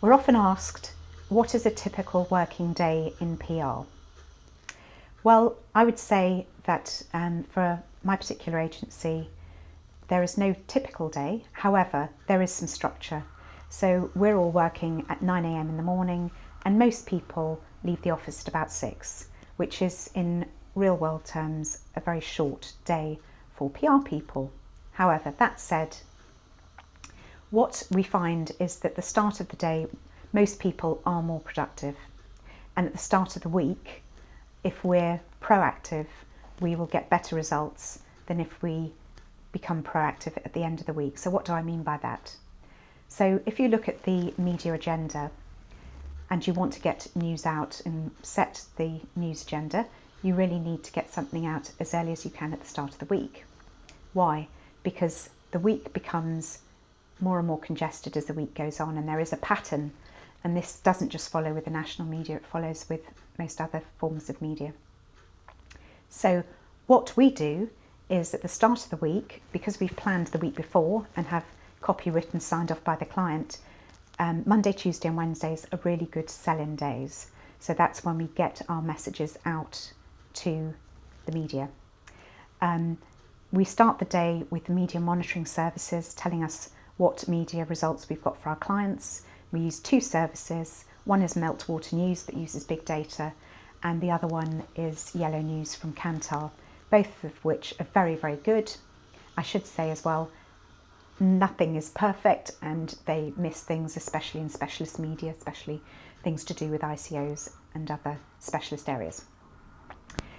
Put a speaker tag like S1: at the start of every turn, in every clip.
S1: We're often asked, what is a typical working day in PR? Well, I would say that for my particular agency, there is no typical day. However, there is some structure. So we're all working at 9 a.m. in the morning, and most people leave the office at about 6, which is in real world terms a very short day for PR people. However, that said, what we find is that the start of the day, most people are more productive. And at the start of the week, if we're proactive, we will get better results than if we become proactive at the end of the week. So what do I mean by that? So if you look at the media agenda and you want to get news out and set the news agenda, you really need to get something out as early as you can at the start of the week. Why? Because the week becomes more and more congested as the week goes on, and there is a pattern, and this doesn't just follow with the national media, it follows with most other forms of media. So what we do is at the start of the week, because we've planned the week before and have copy written signed off by the client, Monday, Tuesday and Wednesdays are really good sell-in days. So that's when we get our messages out to the media. We start the day with the media monitoring services telling us what media results we've got for our clients. We use 2 services. One is Meltwater News that uses big data, and the other one is Yellow News from Kantar, both of which are very, very good. I should say as well, nothing is perfect and they miss things, especially in specialist media, especially things to do with ICOs and other specialist areas.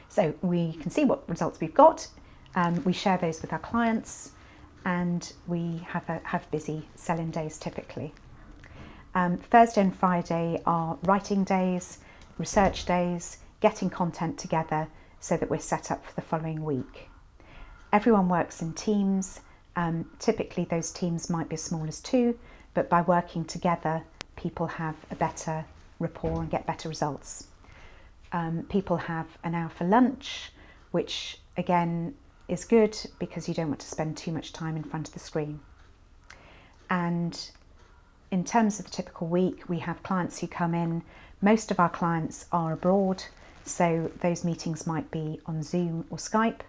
S1: So we can see what results we've got. We share those with our clients, and we have busy sell-in days typically. Thursday and Friday are writing days, research days, getting content together so that we're set up for the following week. Everyone works in teams. Typically those teams might be as small as 2, but by working together, people have a better rapport and get better results. People have an hour for lunch, which again is good because you don't want to spend too much time in front of the screen. And in terms of the typical week, we have clients who come in. Most of our clients are abroad, so those meetings might be on Zoom or Skype,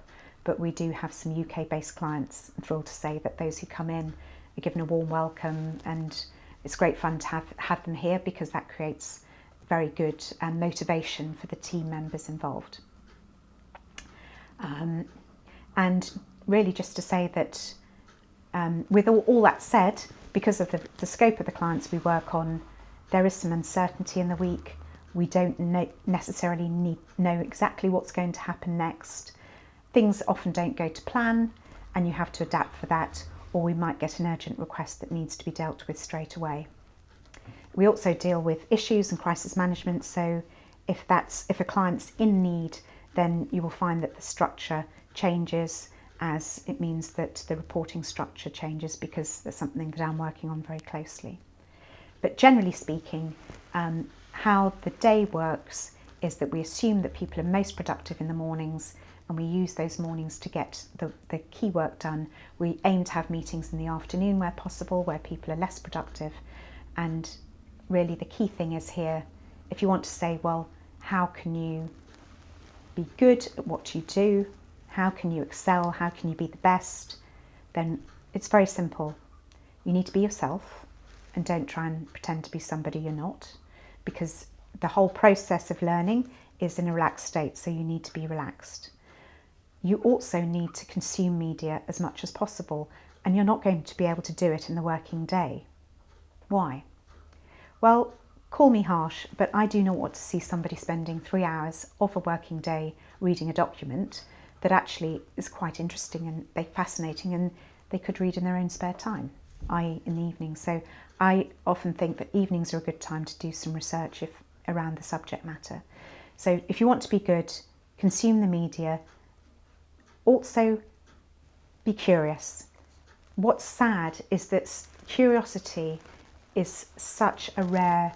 S1: but we do have some UK-based clients. I'm thrilled to say that those who come in are given a warm welcome, and it's great fun to have them here because that creates very good motivation for the team members involved. And really just to say that with all that said, because of the scope of the clients we work on, there is some uncertainty in the week. We don't necessarily know exactly what's going to happen next. Things often don't go to plan and you have to adapt for that, or we might get an urgent request that needs to be dealt with straight away. We also deal with issues and crisis management, so if a client's in need, then you will find that the structure changes, as it means that the reporting structure changes because there's something that I'm working on very closely. But generally speaking, how the day works is that we assume that people are most productive in the mornings, and we use those mornings to get the key work done. We aim to have meetings in the afternoon where possible, where people are less productive. And really the key thing is here, if you want to say, well, how can you be good at what you do? How can you excel? How can you be the best? Then it's very simple. You need to be yourself and don't try and pretend to be somebody you're not, because the whole process of learning is in a relaxed state, so you need to be relaxed. You also need to consume media as much as possible, and you're not going to be able to do it in the working day. Why? Well, call me harsh, but I do not want to see somebody spending 3 hours of a working day reading a document that actually is quite interesting and fascinating, and they could read in their own spare time, i.e. in the evening. So I often think that evenings are a good time to do some research around the subject matter. So if you want to be good, consume the media. Also, be curious. What's sad is that curiosity is such a rare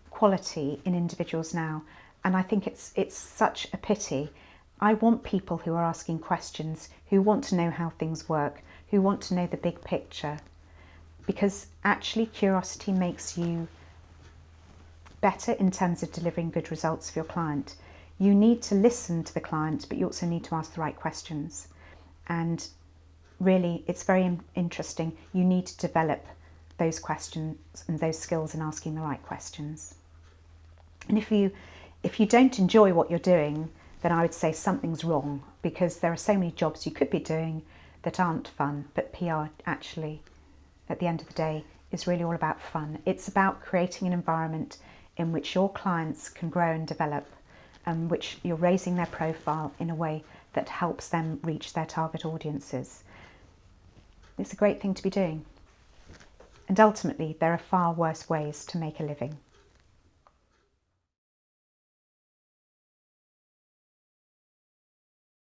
S1: quality in individuals now, and I think it's such a pity. I want people who are asking questions, who want to know how things work, who want to know the big picture, because actually curiosity makes you better in terms of delivering good results for your client, you need to listen to the client, but you also need to ask the right questions. And really, it's very interesting. You need to develop those questions and those skills in asking the right questions. And if you don't enjoy what you're doing, then I would say something's wrong, because there are so many jobs you could be doing that aren't fun. But PR actually, at the end of the day, is really all about fun. It's about creating an environment in which your clients can grow and develop, and which you're raising their profile in a way that helps them reach their target audiences. It's a great thing to be doing. And ultimately, there are far worse ways to make a living.